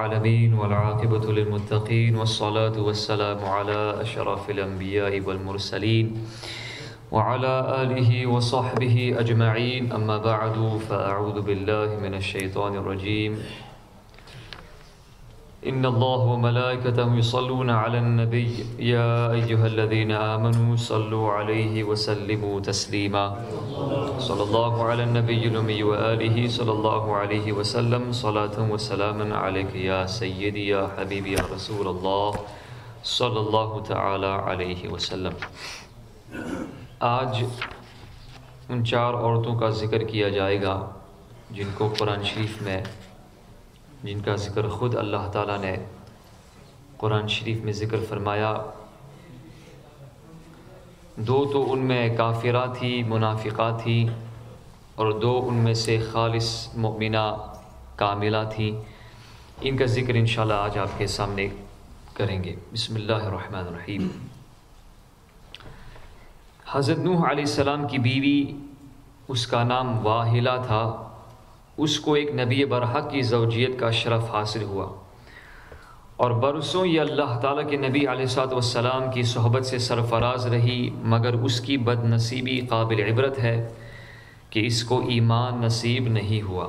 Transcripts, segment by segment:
العالمين والعاقبة للمتقين والصلاة والسلام على أشرف الأنبياء والمرسلين وعلى آله وصحبه أجمعين أما بعد فأعوذ بالله من الشيطان الرجيم إن الله وملائكته يصلون على النبي يا أيها الذين آمنوا صلوا عليه وسلموا تسليما صلى الله على النبي الأمي وآله صلى الله عليه وسلم صلاة وسلاما عليك يا سيدي يا حبيبي يا رسول الله صلى الله تعالى عليه وسلم۔ آج ان چار عورتوں کا ذکر کیا جائے گا جن کو قرآن شریف میں جن کا ذکر خود اللہ تعالیٰ نے قرآن شریف میں ذکر فرمایا۔ دو تو ان میں کافرہ تھی، منافقہ تھی، اور دو ان میں سے خالص مؤمنہ کاملہ تھی۔ ان کا ذکر انشاءاللہ آج آپ کے سامنے کریں گے۔ بسم اللہ الرحمن الرحیم۔ حضرت نوح علیہ السلام کی بیوی، اس کا نام واحلہ تھا، اس کو ایک نبی برحق کی زوجیت کا شرف حاصل ہوا، اور برسوں یہ اللہ تعالیٰ کے نبی علیہ السلام کی صحبت سے سرفراز رہی، مگر اس کی بد نصیبی قابل عبرت ہے کہ اس کو ایمان نصیب نہیں ہوا،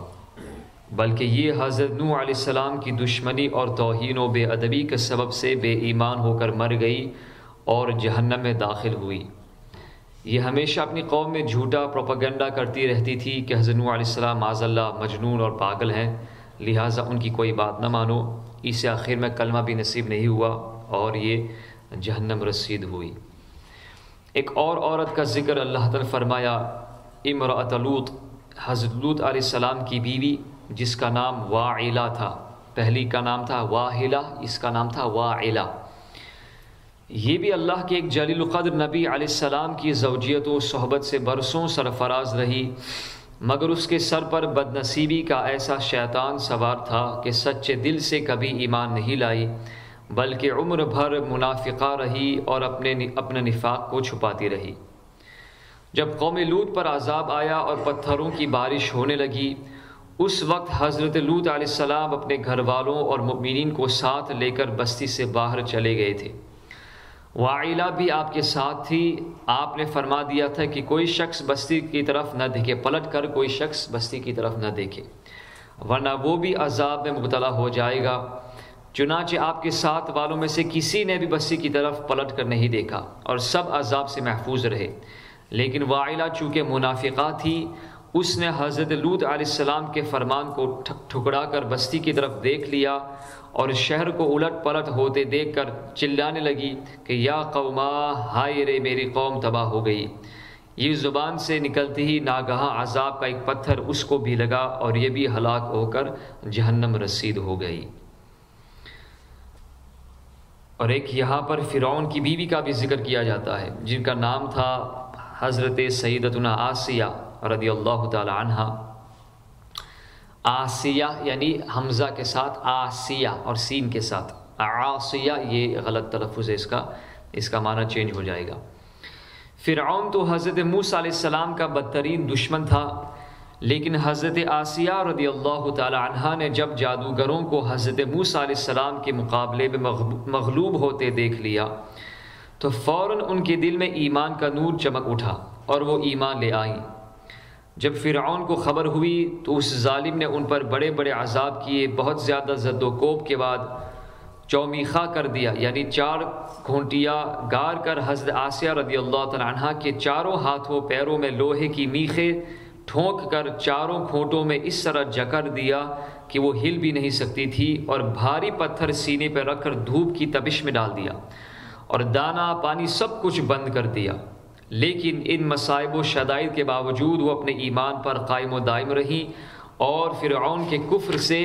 بلکہ یہ حضرت نوح علیہ السلام کی دشمنی اور توہین و بے ادبی کے سبب سے بے ایمان ہو کر مر گئی اور جہنم میں داخل ہوئی۔ یہ ہمیشہ اپنی قوم میں جھوٹا پروپیگنڈا کرتی رہتی تھی کہ حضرت نوح علیہ السلام معاذ اللہ مجنون اور پاگل ہیں، لہٰذا ان کی کوئی بات نہ مانو۔ اسے آخر میں کلمہ بھی نصیب نہیں ہوا اور یہ جہنم رسید ہوئی۔ ایک اور عورت کا ذکر اللہ تعالیٰ نے فرمایا، امرأۃ لوط، حضرت لوط علیہ السلام کی بیوی جس کا نام واعلہ تھا۔ پہلی کا نام تھا واحلہ، اس کا نام تھا واعلہ۔ یہ بھی اللہ کے ایک جلیل القدر نبی علیہ السلام کی زوجیت و صحبت سے برسوں سرفراز رہی، مگر اس کے سر پر بد نصیبی کا ایسا شیطان سوار تھا کہ سچے دل سے کبھی ایمان نہیں لائی، بلکہ عمر بھر منافقہ رہی اور اپنے نفاق کو چھپاتی رہی۔ جب قوم لوط پر عذاب آیا اور پتھروں کی بارش ہونے لگی، اس وقت حضرت لوط علیہ السلام اپنے گھر والوں اور مؤمنین کو ساتھ لے کر بستی سے باہر چلے گئے تھے۔ واعلہ بھی آپ کے ساتھ تھی۔ آپ نے فرما دیا تھا کہ کوئی شخص بستی کی طرف نہ دیکھے، پلٹ کر کوئی شخص بستی کی طرف نہ دیکھے، ورنہ وہ بھی عذاب میں مبتلا ہو جائے گا۔ چنانچہ آپ کے ساتھ والوں میں سے کسی نے بھی بستی کی طرف پلٹ کر نہیں دیکھا اور سب عذاب سے محفوظ رہے، لیکن واعلہ چونکہ منافقہ تھی، اس نے حضرت لوط علیہ السلام کے فرمان کو ٹھکرا کر بستی کی طرف دیکھ لیا اور شہر کو الٹ پلٹ ہوتے دیکھ کر چلانے لگی کہ یا قوما، ہائے رے میری قوم تباہ ہو گئی۔ یہ زبان سے نکلتے ہی ناگہاں عذاب کا ایک پتھر اس کو بھی لگا اور یہ بھی ہلاک ہو کر جہنم رسید ہو گئی۔ اور ایک یہاں پر فرعون کی بیوی کا بھی ذکر کیا جاتا ہے جن کا نام تھا حضرت سیدتنا آسیہ رضی اللہ تعالی عنہا۔ آسیہ یعنی حمزہ کے ساتھ آسیہ اور سین کے ساتھ عاصیہ، یہ غلط تلفظ ہے، اس کا معنی چینج ہو جائے گا۔ فرعون تو حضرت موسیٰ علیہ السلام کا بدترین دشمن تھا، لیکن حضرت آسیہ رضی اللہ تعالی عنہا نے جب جادوگروں کو حضرت موسیٰ علیہ السلام کے مقابلے میں مغلوب ہوتے دیکھ لیا تو فوراً ان کے دل میں ایمان کا نور چمک اٹھا اور وہ ایمان لے آئیں۔ جب فرعون کو خبر ہوئی تو اس ظالم نے ان پر بڑے بڑے عذاب کیے، بہت زیادہ زد و کوب کے بعد چومیخا کر دیا، یعنی 4 گھونٹیاں گار کر حضرت آسیہ رضی اللہ تعالی عنہا کے چاروں ہاتھوں پیروں میں لوہے کی میخیں ٹھونک کر چاروں کھونٹوں میں اس طرح جکڑ دیا کہ وہ ہل بھی نہیں سکتی تھی، اور بھاری پتھر سینے پہ رکھ کر دھوپ کی تپش میں ڈال دیا اور دانا پانی سب کچھ بند کر دیا۔ لیکن ان مصائب و شدائد کے باوجود وہ اپنے ایمان پر قائم و دائم رہی اور فرعون کے کفر سے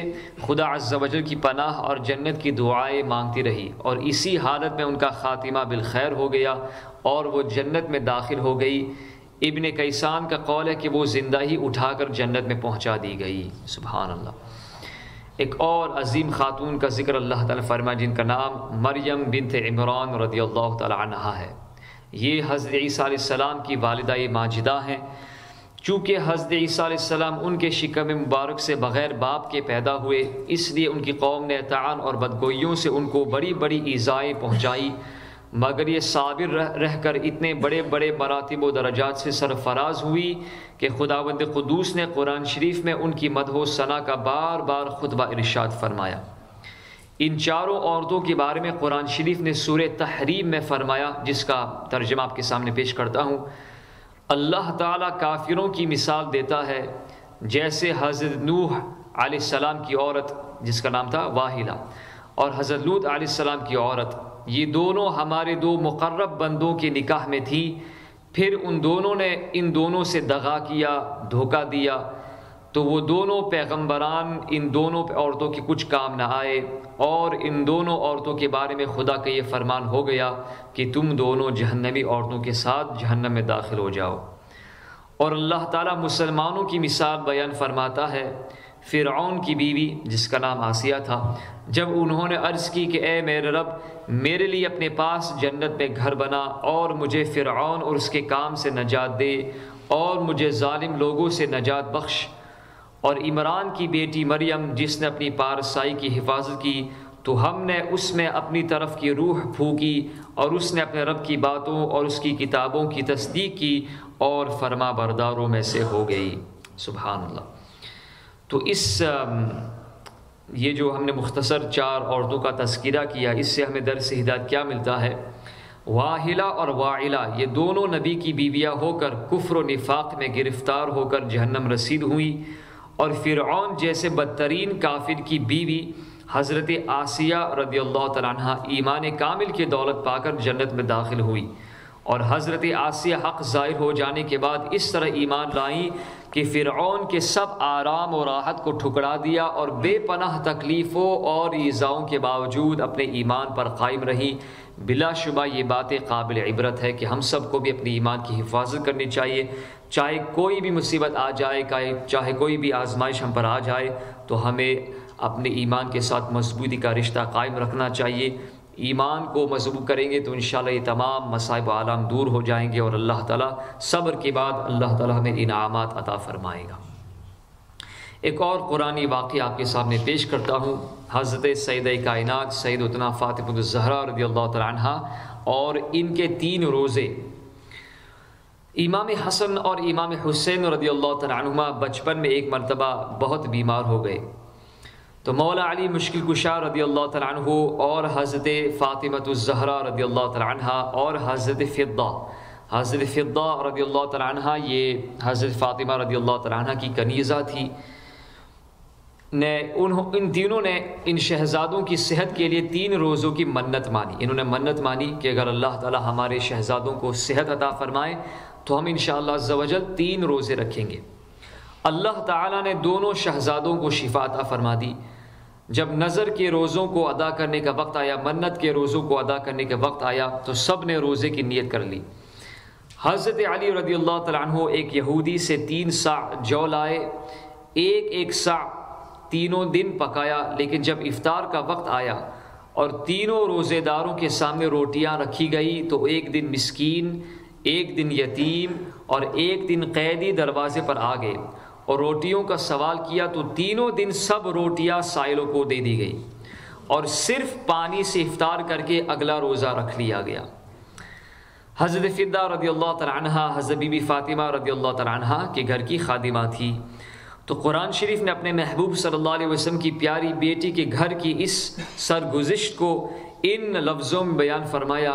خدا عز و جل کی پناہ اور جنت کی دعائیں مانگتی رہی، اور اسی حالت میں ان کا خاتمہ بالخیر ہو گیا اور وہ جنت میں داخل ہو گئی۔ ابن کیسان کا قول ہے کہ وہ زندہ ہی اٹھا کر جنت میں پہنچا دی گئی۔ سبحان اللہ۔ ایک اور عظیم خاتون کا ذکر اللہ تعالیٰ فرمائے جن کا نام مریم بنت عمران رضی اللہ تعالیٰ عنہا ہے۔ یہ حضرت عیسیٰ علیہ السلام کی والدہ ماجدہ ہیں۔ چونکہ حضرت عیسیٰ علیہ السلام ان کے شکم مبارک سے بغیر باپ کے پیدا ہوئے، اس لیے ان کی قوم نے طعن اور بدگوئیوں سے ان کو بڑی بڑی ایذائیں پہنچائی، مگر یہ صابر رہ کر اتنے بڑے بڑے مراتب و درجات سے سرفراز ہوئی کہ خداوند قدوس نے قرآن شریف میں ان کی مدح و ثنا کا بار بار خطبہ ارشاد فرمایا۔ ان چاروں عورتوں کے بارے میں قرآن شریف نے سورہ تحریم میں فرمایا، جس کا ترجمہ آپ کے سامنے پیش کرتا ہوں۔ اللہ تعالیٰ کافروں کی مثال دیتا ہے جیسے حضرت نوح علیہ السلام کی عورت جس کا نام تھا واحلہ اور حضرت لوط علیہ السلام کی عورت، یہ دونوں ہمارے دو مقرب بندوں کے نکاح میں تھی، پھر ان دونوں نے ان دونوں سے دغا کیا، دھوکہ دیا، تو وہ دونوں پیغمبران ان دونوں عورتوں کے کچھ کام نہ آئے، اور ان دونوں عورتوں کے بارے میں خدا کا یہ فرمان ہو گیا کہ تم دونوں جہنمی عورتوں کے ساتھ جہنم میں داخل ہو جاؤ۔ اور اللہ تعالیٰ مسلمانوں کی مثال بیان فرماتا ہے۔ فرعون کی بیوی جس کا نام آسیہ تھا، جب انہوں نے عرض کی کہ اے میرے رب، میرے لیے اپنے پاس جنت میں گھر بنا اور مجھے فرعون اور اس کے کام سے نجات دے اور مجھے ظالم لوگوں سے نجات بخش، اور عمران کی بیٹی مریم جس نے اپنی پارسائی کی حفاظت کی، تو ہم نے اس میں اپنی طرف کی روح پھونکی اور اس نے اپنے رب کی باتوں اور اس کی کتابوں کی تصدیق کی اور فرما برداروں میں سے ہو گئی۔ سبحان اللہ۔ تو یہ جو ہم نے مختصر چار عورتوں کا تذکرہ کیا، اس سے ہمیں درس ہدایت کیا ملتا ہے؟ واحلہ اور واعلہ یہ دونوں نبی کی بیویاں ہو کر کفر و نفاق میں گرفتار ہو کر جہنم رسید ہوئی، اور فرعون جیسے بدترین کافر کی بیوی حضرت آسیہ رضی اللہ تعالیٰ عنہ ایمان کامل کی دولت پا کر جنت میں داخل ہوئی، اور حضرت آسیہ حق ظاہر ہو جانے کے بعد اس طرح ایمان لائیں کہ فرعون کے سب آرام و راحت کو ٹھکرا دیا اور بے پناہ تکلیفوں اور ایذاؤں کے باوجود اپنے ایمان پر قائم رہی۔ بلا شبہ یہ باتیں قابل عبرت ہے کہ ہم سب کو بھی اپنے ایمان کی حفاظت کرنی چاہیے، چاہے کوئی بھی مصیبت آ جائے، چاہے کوئی بھی آزمائش ہم پر آ جائے، تو ہمیں اپنے ایمان کے ساتھ مضبوطی کا رشتہ قائم رکھنا چاہیے۔ ایمان کو مضبوط کریں گے تو انشاءاللہ یہ تمام مصائب و آلام دور ہو جائیں گے، اور اللہ تعالیٰ صبر کے بعد اللہ تعالیٰ ہمیں انعامات عطا فرمائے گا۔ ایک اور قرآنی واقعہ آپ کے سامنے پیش کرتا ہوں۔ حضرت سیدہ کائنات سیدتنا فاطمہ الزہرا رضی اللہ تعالیٰ عنہا اور ان کے 3 روزے، امام حسن اور امام حسین رضی اللہ تعالیٰ عنہما بچپن میں ایک مرتبہ بہت بیمار ہو گئے، تو مولا علی مشکل کشا رضی اللہ تعالیٰ عنہ اور حضرت فاطمہ الزہرا رضی اللہ تعالیٰ عنہا اور حضرت فضہ رضی اللہ تعالیٰ عنہا، یہ حضرت فاطمہ رضی اللہ تعالیٰ عنہ کی کنیزہ تھی، ان تینوں نے ان شہزادوں کی صحت کے لیے 3 روزوں کی منت مانی۔ انہوں نے منت مانی کہ اگر اللہ تعالیٰ ہمارے شہزادوں کو صحت عطا فرمائے تو ہم انشاءاللہ عز و جل 3 روزے رکھیں گے۔ اللہ تعالیٰ نے دونوں شہزادوں کو شفا عطا فرما دی۔ جب نظر کے روزوں کو ادا کرنے کا وقت آیا، منت کے روزوں کو ادا کرنے کا وقت آیا، تو سب نے روزے کی نیت کر لی۔ حضرت علی رضی اللہ تعالیٰ عنہ ایک یہودی سے 3 سا جو لائے، ایک سا تینوں دن پکایا، لیکن جب افطار کا وقت آیا اور تینوں روزے داروں کے سامنے روٹیاں رکھی گئی، تو ایک دن مسکین، ایک دن یتیم اور ایک دن قیدی دروازے پر آ گئے اور روٹیوں کا سوال کیا، تو تینوں دن سب روٹیاں سائلوں کو دے دی گئی اور صرف پانی سے افطار کر کے اگلا روزہ رکھ لیا گیا۔ حضرت فضہ رضی اللہ تعالیٰ عنہ حضرت بی بی فاطمہ رضی اللہ تعالیٰ عنہ کے گھر کی خادمہ تھی، تو قرآن شریف نے اپنے محبوب صلی اللہ علیہ وسلم کی پیاری بیٹی کے گھر کی اس سرگزشت کو ان لفظوں میں بیان فرمایا،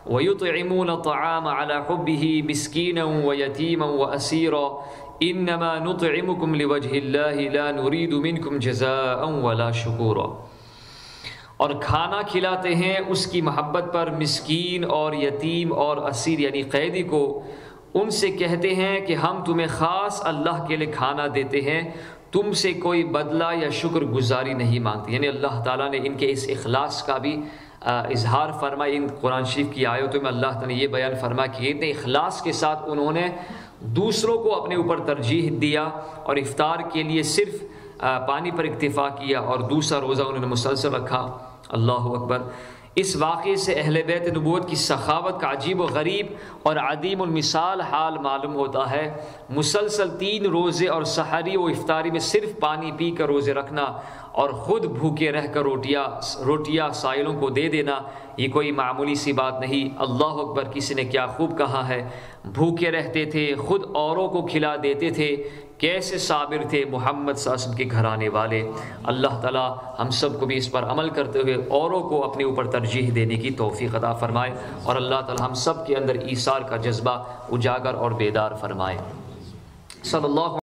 وَيُطْعِمُونَ الطَّعَامَ عَلَى حُبِّهِ مِسْكِينًا وَيَتِيمًا وَأَسِيرًا إِنَّمَا نُطْعِمُكُمْ لِوَجْهِ اللَّهِ لَا نُرِيدُ مِنْكُمْ جَزَاءً وَلَا شُكُورًا، اور کھانا کھلاتے ہیں اس کی محبت پر مسکین اور یتیم اور اسیر یعنی قیدی کو، ان سے کہتے ہیں کہ ہم تمہیں خاص اللہ کے لیے کھانا دیتے ہیں، تم سے کوئی بدلہ یا شکر گزاری نہیں مانگتے۔ یعنی اللہ تعالیٰ نے ان کے اس اخلاص کا بھی اظہار فرمایا۔ ان قرآن شریف کی آیتوں میں اللہ تعالیٰ نے یہ بیان فرمایا کہ اتنے اخلاص کے ساتھ انہوں نے دوسروں کو اپنے اوپر ترجیح دیا اور افطار کے لیے صرف پانی پر اکتفا کیا اور دوسرا روزہ انہوں نے مسلسل رکھا۔ اللہ اکبر۔ اس واقعے سے اہل بیت نبوت کی سخاوت کا عجیب و غریب اور عدیم المثال حال معلوم ہوتا ہے۔ مسلسل 3 روزے اور سحری و افطاری میں صرف پانی پی کر روزے رکھنا اور خود بھوکے رہ کر روٹیاں سائلوں کو دے دینا، یہ کوئی معمولی سی بات نہیں۔ اللہ اکبر، کسی نے کیا خوب کہا ہے، بھوکے رہتے تھے، خود اوروں کو کھلا دیتے تھے، کیسے صابر تھے محمد صلی اللہ علیہ وسلم کے گھرانے والے۔ اللہ تعالی ہم سب کو بھی اس پر عمل کرتے ہوئے اوروں کو اپنے اوپر ترجیح دینے کی توفیق عطا فرمائے، اور اللہ تعالی ہم سب کے اندر ایثار کا جذبہ اجاگر اور بیدار فرمائے۔ صلی اللہ